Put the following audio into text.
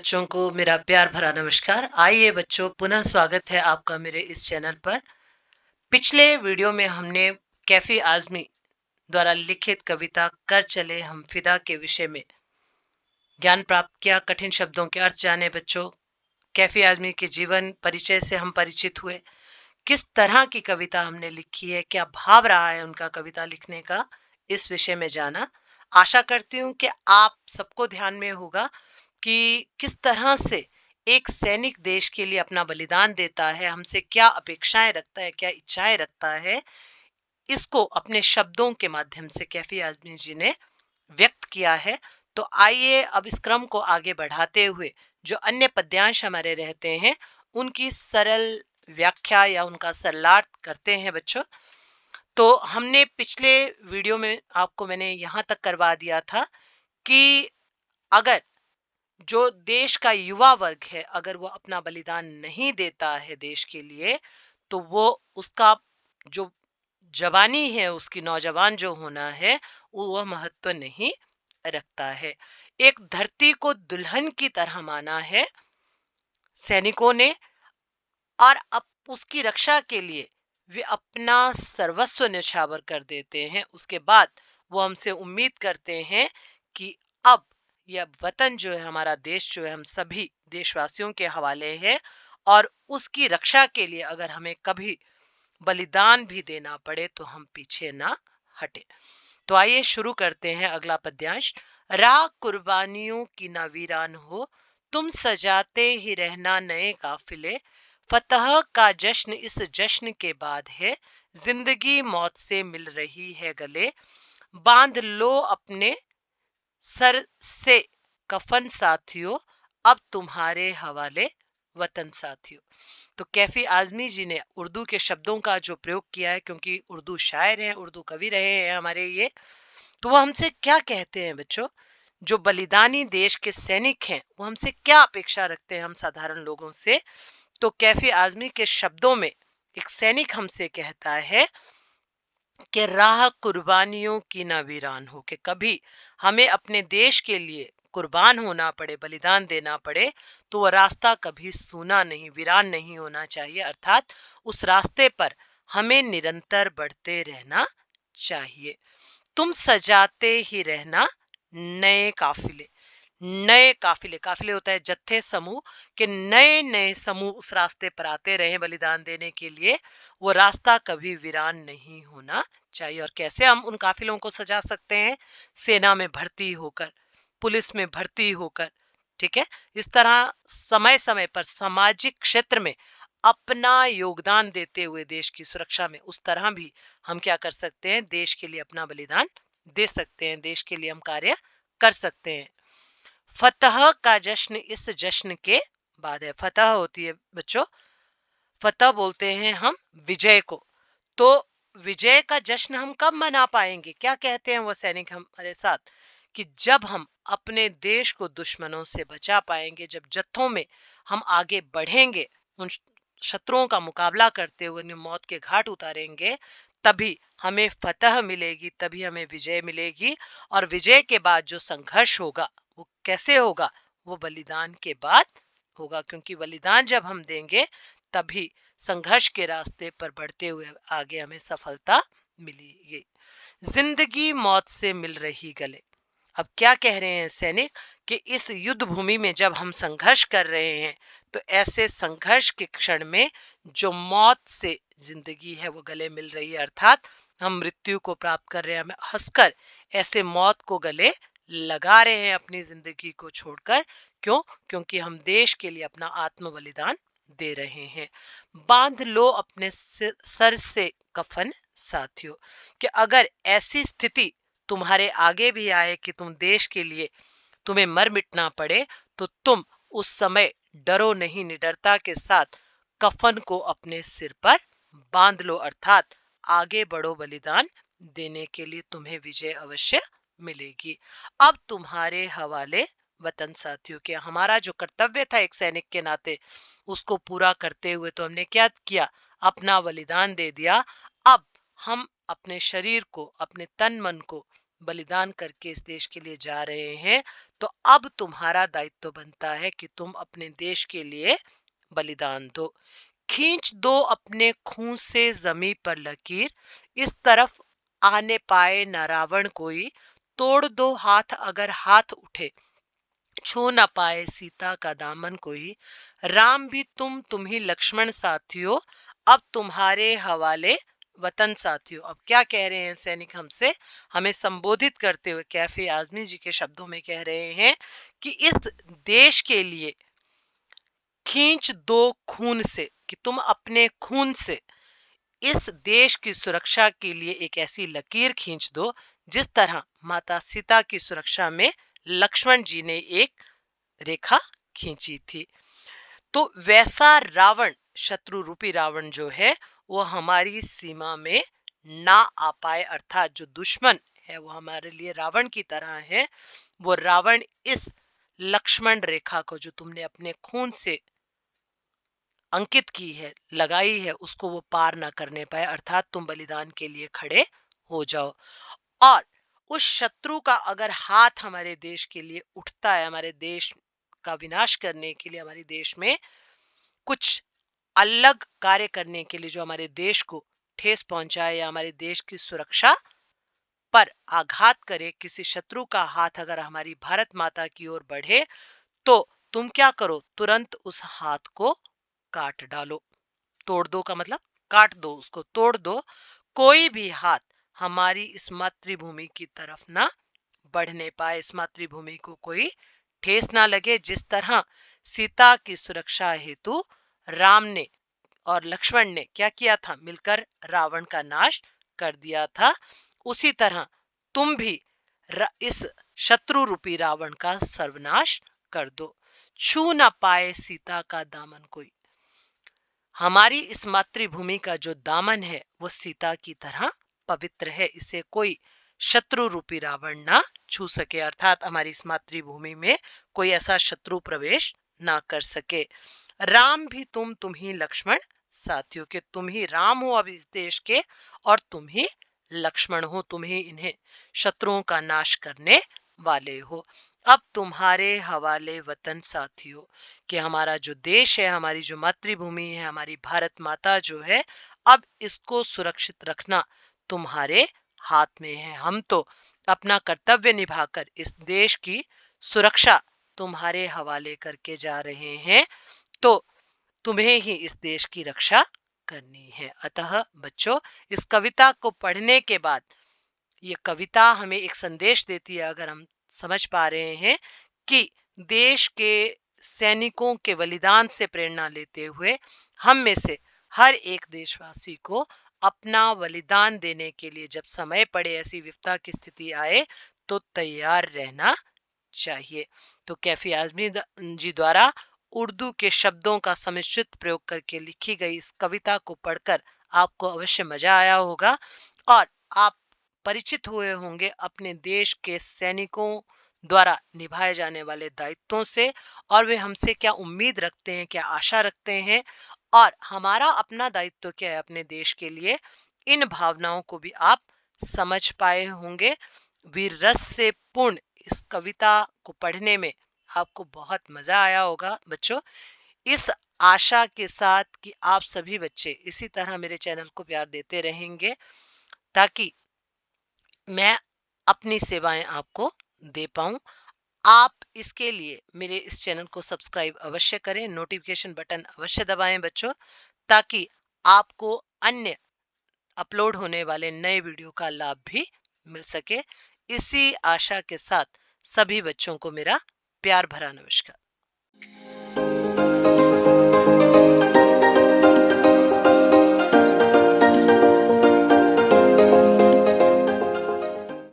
बच्चों को मेरा प्यार भरा नमस्कार। आइए बच्चों, पुनः स्वागत है आपका मेरे इस चैनल पर। पिछले वीडियो में हमने कैफी आजमी द्वारा लिखित कविता कर चले हम फिदा के विषय में ज्ञान प्राप्त किया, कठिन शब्दों के अर्थ जाने बच्चों। कैफी आजमी के जीवन परिचय से हम परिचित हुए, किस तरह की कविता हमने लिखी है, क्या भाव रहा है उनका कविता लिखने का, इस विषय में जाना। आशा करती हूँ कि आप सबको ध्यान में होगा कि किस तरह से एक सैनिक देश के लिए अपना बलिदान देता है, हमसे क्या अपेक्षाएं रखता है, क्या इच्छाएं रखता है, इसको अपने शब्दों के माध्यम से कैफी आजमी जी ने व्यक्त किया है। तो आइए अब इस क्रम को आगे बढ़ाते हुए जो अन्य पद्यांश हमारे रहते हैं उनकी सरल व्याख्या या उनका सरलार्थ करते हैं बच्चों। तो हमने पिछले वीडियो में आपको मैंने यहाँ तक करवा दिया था कि अगर जो देश का युवा वर्ग है, अगर वो अपना बलिदान नहीं देता है देश के लिए, तो वो उसका जो जवानी है, उसकी नौजवान जो होना है, वह महत्व नहीं रखता है। एक धरती को दुल्हन की तरह माना है सैनिकों ने, और अब उसकी रक्षा के लिए वे अपना सर्वस्व न्यौछावर कर देते हैं। उसके बाद वो हमसे उम्मीद करते हैं कि अब यह वतन जो है, हमारा देश जो है, हम सभी देशवासियों के हवाले है, और उसकी रक्षा के लिए अगर हमें कभी बलिदान भी देना पड़े तो हम पीछे ना हटे। तो आइए शुरू करते हैं अगला पद्यांश। राह कुर्बानियों की ना वीरान हो, तुम सजाते ही रहना नए काफिले। फतह का जश्न इस जश्न के बाद है, जिंदगी मौत से मिल रही है गले। बांध लो अपने सर से कफन साथियों, अब तुम्हारे हवाले वतन साथियों। तो कैफी आजमी जी ने उर्दू के शब्दों का जो प्रयोग किया है, क्योंकि उर्दू शायर हैं, उर्दू कवि रहे हैं हमारे ये, तो वो हमसे क्या कहते हैं बच्चों। जो बलिदानी देश के सैनिक हैं वो हमसे क्या अपेक्षा रखते हैं हम साधारण लोगों से। तो कैफी आजमी के शब्दों में एक सैनिक हमसे कहता है कि राह कुर्बानियों की ना वीरान हो, कि कभी हमें अपने देश के लिए कुर्बान होना पड़े, बलिदान देना पड़े, तो वह रास्ता कभी सूना नहीं, वीरान नहीं होना चाहिए। अर्थात उस रास्ते पर हमें निरंतर बढ़ते रहना चाहिए। तुम सजाते ही रहना नए काफिले। नए काफिले, काफिले होता है जत्थे, समूह, के नए नए समूह उस रास्ते पर आते रहे बलिदान देने के लिए। वो रास्ता कभी वीरान नहीं होना चाहिए। और कैसे हम उन काफिलों को सजा सकते हैं? सेना में भर्ती होकर, पुलिस में भर्ती होकर, ठीक है, इस तरह समय समय पर सामाजिक क्षेत्र में अपना योगदान देते हुए देश की सुरक्षा में, उस तरह भी हम क्या कर सकते हैं? देश के लिए अपना बलिदान दे सकते हैं, देश के लिए हम कार्य कर सकते हैं। फतह का जश्न इस जश्न के बाद है। फतह होती है बच्चों, फतह बोलते हैं हम विजय को। तो विजय का जश्न हम कब मना पाएंगे? क्या कहते हैं वो सैनिक हमारे साथ, कि जब हम अपने देश को दुश्मनों से बचा पाएंगे, जब जत्थों में हम आगे बढ़ेंगे, उन शत्रुओं का मुकाबला करते हुए उन्हें मौत के घाट उतारेंगे, तभी हमें फतह मिलेगी, तभी हमें विजय मिलेगी। और विजय के बाद जो संघर्ष होगा वो कैसे होगा? वो बलिदान के बाद होगा, क्योंकि बलिदान जब हम देंगे तभी संघर्ष के रास्ते पर बढ़ते हुए आगे हमें सफलता मिलेगी। जिंदगी मौत से मिल रही गले। अब क्या कह रहे हैं सैनिक, कि इस युद्ध भूमि में जब हम संघर्ष कर रहे हैं, तो ऐसे संघर्ष के क्षण में जो मौत से जिंदगी है वो गले मिल रही है, अर्थात हम मृत्यु को प्राप्त कर रहे हैं, हमें हंसकर ऐसे मौत को गले लगा रहे हैं अपनी जिंदगी को छोड़कर। क्यों? क्योंकि हम देश के लिए अपना आत्म बलिदान दे रहे हैं। बांध लो अपने सर से कफन साथियों, कि अगर ऐसी स्थिति तुम्हारे आगे भी आए कि तुम देश के लिए तुम्हें मर मिटना पड़े, तो तुम उस समय डरो नहीं, निडरता के साथ कफन को अपने सिर पर बांध लो, अर्थात आगे बढ़ो, बलिदान देने के लिए तुम्हें विजय अवश्य मिलेगी। अब तुम्हारे हवाले वतन साथियों, के हमारा जो कर्तव्य था एक सैनिक के नाते, उसको पूरा करते हुए तो हमने क्या किया? अपना बलिदान दे दिया। अब हम अपने शरीर को, अपने तन मन को बलिदान करके इस देश के लिए जा रहे हैं, तो अब तुम्हारा दायित्व बनता है कि तुम अपने देश के लिए बलिदान दो। खींच दो अपने खून से जमी पर लकीर, इस तरफ आने पाए न रावण कोई, तोड़ दो हाथ अगर हाथ उठे, छू न पाए सीता का दामन कोई। राम भी तुम ही लक्ष्मण साथियों, अब तुम्हारे हवाले वतन साथियों। अब क्या कह रहे हैं सैनिक हमसे, हमें संबोधित करते हुए कैफी आजमी जी के शब्दों में कह रहे हैं कि इस देश के लिए खींच दो खून से, कि तुम अपने खून से इस देश की सुरक्षा के लिए एक ऐसी लकीर खींच दो, जिस तरह माता सीता की सुरक्षा में लक्ष्मण जी ने एक रेखा खींची थी। तो वैसा रावण, शत्रु रूपी रावण जो है, वो हमारी सीमा में ना आ पाए, अर्थात जो दुश्मन है वो हमारे लिए रावण की तरह है। वो रावण इस लक्ष्मण रेखा को जो तुमने अपने खून से अंकित की है, लगाई है, उसको वो पार ना करने पाए, अर्थात तुम बलिदान के लिए खड़े हो जाओ। और उस शत्रु का अगर हाथ हमारे देश के लिए उठता है, हमारे देश का विनाश करने के लिए, हमारे देश में कुछ अलग कार्य करने के लिए, जो हमारे देश को ठेस पहुंचाए या हमारे देश की सुरक्षा पर आघात करे, किसी शत्रु का हाथ अगर हमारी भारत माता की ओर बढ़े, तो तुम क्या करो, तुरंत उस हाथ को काट डालो। तोड़ दो का मतलब काट दो, उसको तोड़ दो। कोई भी हाथ हमारी इस मातृभूमि की तरफ ना बढ़ने पाए, इस मातृभूमि को कोई ठेस ना लगे। जिस तरह सीता की सुरक्षा हेतु राम ने और लक्ष्मण ने क्या किया था, मिलकर रावण का नाश कर दिया था, उसी तरह तुम भी इस शत्रु रूपी रावण का सर्वनाश कर दो। छू ना पाए सीता का दामन कोई। हमारी इस मातृभूमि का जो दामन है वो सीता की तरह पवित्र है, इसे कोई शत्रु रूपी रावण ना छू सके, अर्थात हमारी इस मातृभूमि में कोई ऐसा शत्रु प्रवेश ना कर सके। राम भी तुम ही लक्ष्मण साथियों, के तुम ही राम हो अब इस देश के, और तुम ही लक्ष्मण हो, तुम ही इन्हें शत्रुओं का नाश करने वाले हो। अब तुम्हारे हवाले वतन साथियों, कि हमारा जो देश है, हमारी जो मातृभूमि है, हमारी भारत माता जो है, अब इसको सुरक्षित रखना तुम्हारे हाथ में है। हम तो अपना कर्तव्य निभाकर इस देश की सुरक्षा तुम्हारे हवाले करके जा रहे हैं, तो तुम्हें ही इस देश की रक्षा करनी है। अतः बच्चों, इस कविता को पढ़ने के बाद ये कविता हमें एक संदेश देती है, अगर हम समझ पा रहे हैं कि देश के सैनिकों के बलिदान से प्रेरणा लेते हुए हम में से हर एक देशवासी को अपना बलिदान देने के लिए जब समय पड़े, ऐसी विपदा की स्थिति आए, तो तैयार रहना चाहिए। तो कैफी आजमी जी द्वारा उर्दू के शब्दों का समिश्रित प्रयोग करके लिखी गई इस कविता को पढ़कर आपको अवश्य मजा आया होगा, और आप परिचित हुए होंगे अपने देश के सैनिकों द्वारा निभाए जाने वाले दायित्वों से, और वे हमसे क्या उम्मीद रखते हैं, क्या आशा रखते हैं, और हमारा अपना दायित्व क्या है अपने देश के लिए। इन भावनाओं को भी आप समझ पाए होंगे। वीर रस से पूर्ण इस कविता को पढ़ने में आपको बहुत मजा आया होगा बच्चों। इस आशा के साथ कि आप सभी बच्चे इसी तरह मेरे चैनल को प्यार देते रहेंगे, ताकि मैं अपनी सेवाएं आपको दे पाऊं। आप इसके लिए मेरे इस चैनल को सब्सक्राइब अवश्य करें, नोटिफिकेशन बटन अवश्य दबाएं बच्चों, ताकि आपको अन्य अपलोड होने वाले नए वीडियो का लाभ भी मिल सके। इसी आशा के साथ सभी बच्चों को मेरा प्यार भरा नमस्कार।